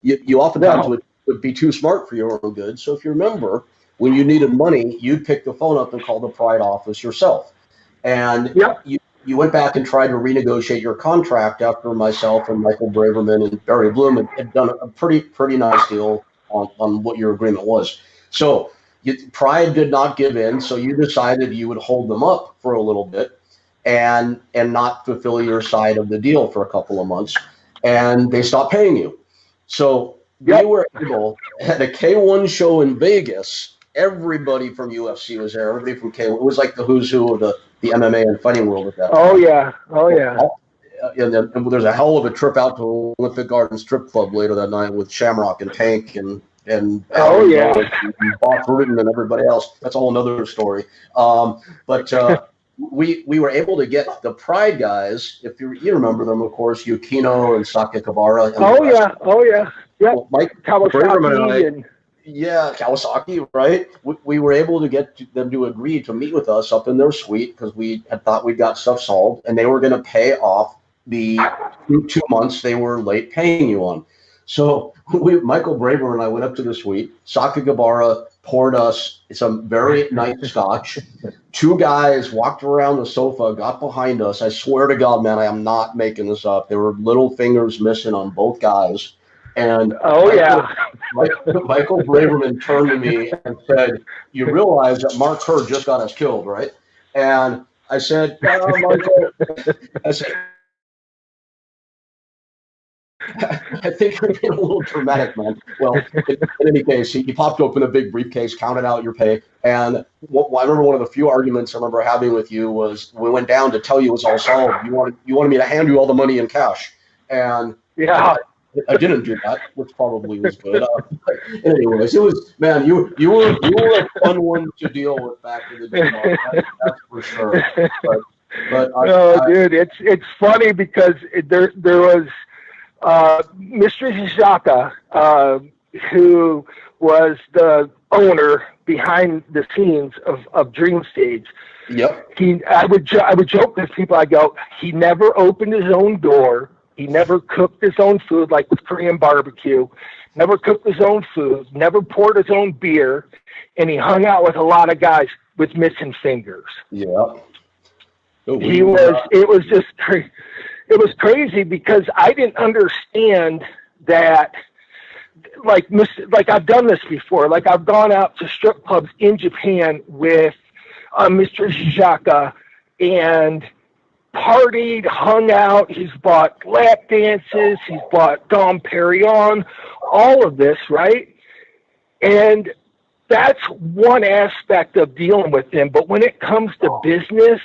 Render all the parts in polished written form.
You oftentimes would be too smart for your own good. So if you remember, when you needed money, you'd pick the phone up and call the Pride office yourself. And you went back and tried to renegotiate your contract after myself and Michael Braverman and Barry Bloom had done a pretty nice deal on what your agreement was. So Pride did not give in, so you decided you would hold them up for a little bit and not fulfill your side of the deal for a couple of months, and they stopped paying you. So we were able, at a K1 show in Vegas, everybody from UFC was there, everybody from K1. It was like the who's who of the MMA and fighting world at that time. Oh, yeah. And then there's a hell of a trip out to Olympic Garden Strip Club later that night with Shamrock and Tank and Bob Bruton and everybody else. That's a whole another story. But we were able to get the Pride guys, if you remember them, of course, Yukino and Sakakibara. Yeah. Well, Mike Kawasaki and Kawasaki, right? We were able to get them to agree to meet with us up in their suite because we had thought we'd got stuff solved, and they were going to pay off the 2 months they were late paying you on. So Michael Braver and I went up to the suite. Sakakibara poured us some very nice scotch. 2 guys walked around the sofa, got behind us. I swear to God, man, I am not making this up. There were little fingers missing on both guys. And Michael Braverman turned to me and said, "You realize that Mark Kerr just got us killed, right?" And I said, Michael, I think you're being a little dramatic, man. Well, in any case, he popped open a big briefcase, counted out your pay, and I remember one of the few arguments I remember having with you was we went down to tell you it was all solved. You wanted me to hand you all the money in cash, and I didn't do that, which probably was good. Anyways, it was, man, you were a fun one to deal with back in the day. That's for sure. But dude, it's funny because there was Mr. Zizaka, who was the owner behind the scenes of Dream Stage. Yep. I would joke with people. I go, he never opened his own door. He never cooked his own food, like with Korean barbecue. Never cooked his own food. Never poured his own beer, and he hung out with a lot of guys with missing fingers. Yeah. It was crazy because I didn't understand that. Like I've done this before. Like I've gone out to strip clubs in Japan with Mr. Zizaka and partied, hung out. He's bought lap dances. He's bought Dom Perignon, all of this, right? And that's one aspect of dealing with him. But when it comes to business,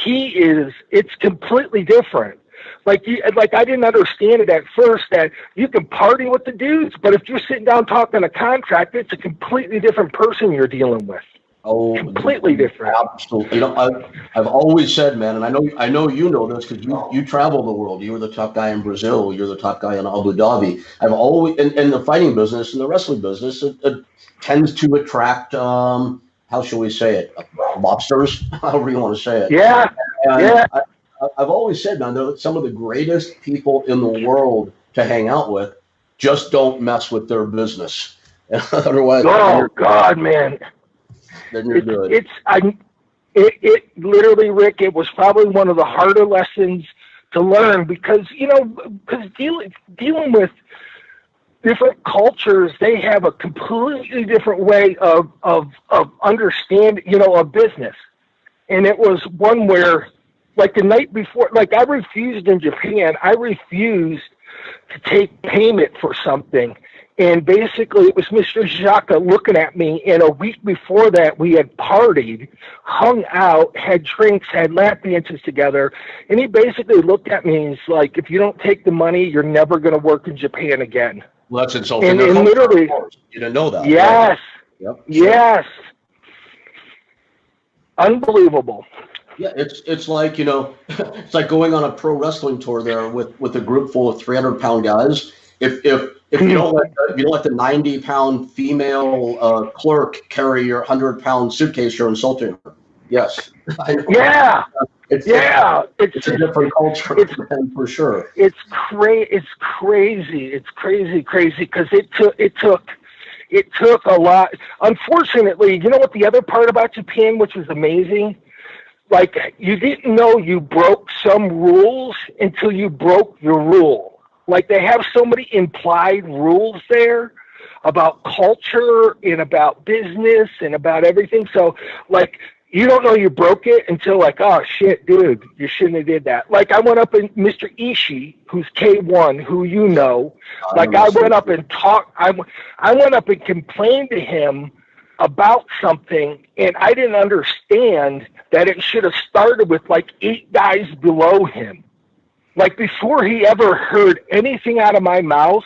it's completely different. Like I didn't understand it at first that you can party with the dudes, but if you're sitting down talking a contract, it's a completely different person you're dealing with. Oh, completely different. Absolutely. I've always said, man, and I know you know this because you travel the world. You were the top guy in Brazil. You're the top guy in Abu Dhabi. I've always in the fighting business and the wrestling business, it tends to attract how shall we say it, mobsters, however you want to say it. Yeah. I've always said, man, they're some of the greatest people in the world to hang out with. Just don't mess with their business. Otherwise, God, man. Then you're good. It literally, Rick, it was probably one of the harder lessons to learn because dealing with different cultures, they have a completely different way of understanding, of business. And it was one where, like the night before, like I refused in Japan, I refused to take payment for something. And basically, it was Mr. Zizaka looking at me, and a week before that, we had partied, hung out, had drinks, had lap dances together, and he basically looked at me and he's like, if you don't take the money, you're never going to work in Japan again. Well, that's insulting. And literally, you didn't know that. Yes. Right? Yep. Yes. Unbelievable. Yeah, it's like, it's like going on a pro wrestling tour there with a group full of 300-pound guys. If you don't let the 90-pound female clerk carry your 100-pound suitcase, you're insulting her. Yes. Yeah. It's a different culture, for sure. It's crazy. It's crazy because it took a lot. Unfortunately, you know what the other part about Japan, which was amazing? Like, you didn't know you broke some rules until you broke your rule. Like, they have so many implied rules there about culture and about business and about everything. So, like, you don't know you broke it until, like, oh, shit, dude, you shouldn't have did that. Like, I went up and Mr. Ishii, who's K1, who you know, like, I went up and talked. I went up and complained to him about something, and I didn't understand that it should have started with, like, 8 guys below him. Like, before he ever heard anything out of my mouth,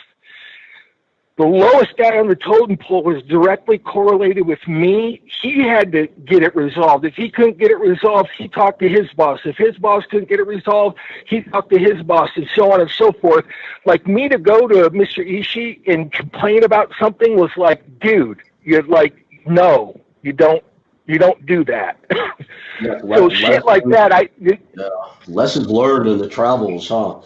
the lowest guy on the totem pole was directly correlated with me. He had to get it resolved. If he couldn't get it resolved, he talked to his boss. If his boss couldn't get it resolved, he talked to his boss, and so on and so forth. Like, me to go to Mr. Ishii and complain about something was like, dude, you're like, no, you don't do that. Yeah, so shit like that, lessons learned in the travels, huh?